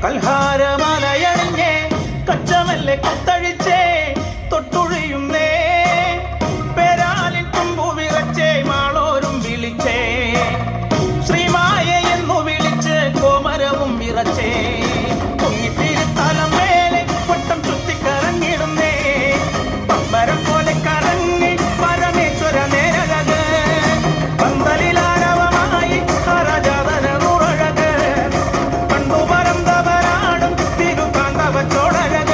കൽഹാരമലയണിഞ്ഞേ കച്ചമല്ലെ കുത്തഴിച്ചേ തൊട്ടുഴിയുന്നേ പേരാലിൻ തുമ്പു വിറച്ചേ മാളോരും വിളിച്ചേ ശ്രീമായ എന്നു വിളിച്ച് കോമരവും വിറച്ചേ പൊങ്ങിത്തിരുത്തലം മേലെ വട്ടം ചുറ്റിക്കറങ്ങിടുന്നേ പമ്പരം പോലെ കറങ്ങി പരമേശ്വര നേരഴക് പന്തലിലാരവമായി ഹരജാതന നൂറഴക് കണ്ടു പരന്തവരാടും തിരുകാന്തവച്ചോടഴക്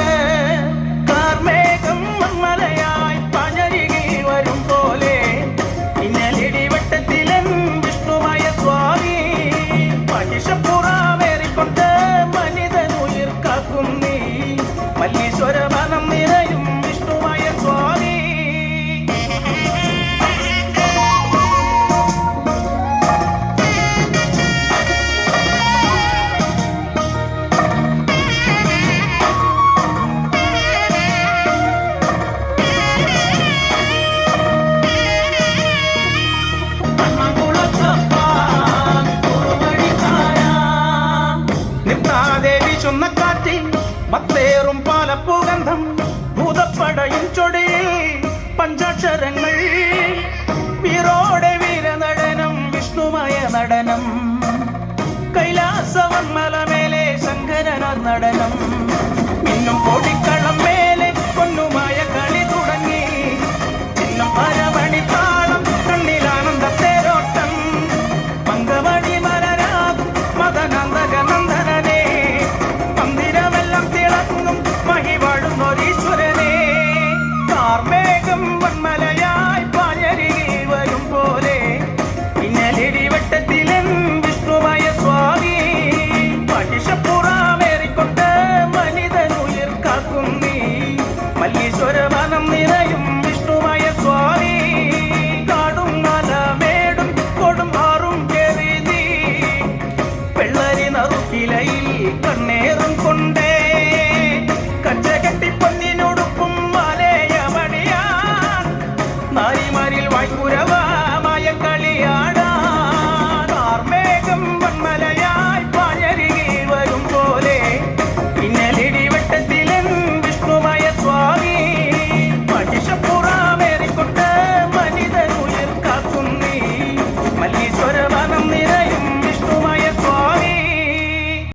കാർമേഘം മൺമലയായി പഞ്ഞരികിൽ വരും പോലെ ഇന്നലിടി വട്ടത്തിലൻ വിഷ്ണുമായ സ്വാമി മഹിഷപ്പുറാവേറിക്കൊണ്ട് മനിതനുയിർ കാക്കും നീ മല്ലീശ്വര വനം നിറയും വിഷ്ണുമായ സ്വാമി നിർത്താദേവി ചൊന്നക്കാറ്റിൽ മത്തേറും പാലപ്പുഗന്ധം ഭൂതപ്പടയും ചൊടിയിൽ പഞ്ചാക്ഷരങ്ങൾ വീരോടെ വീരനടനം വിഷ്ണുമായ നടനം കൈലാസവന്മലമേലെ ശങ്കരന നടനം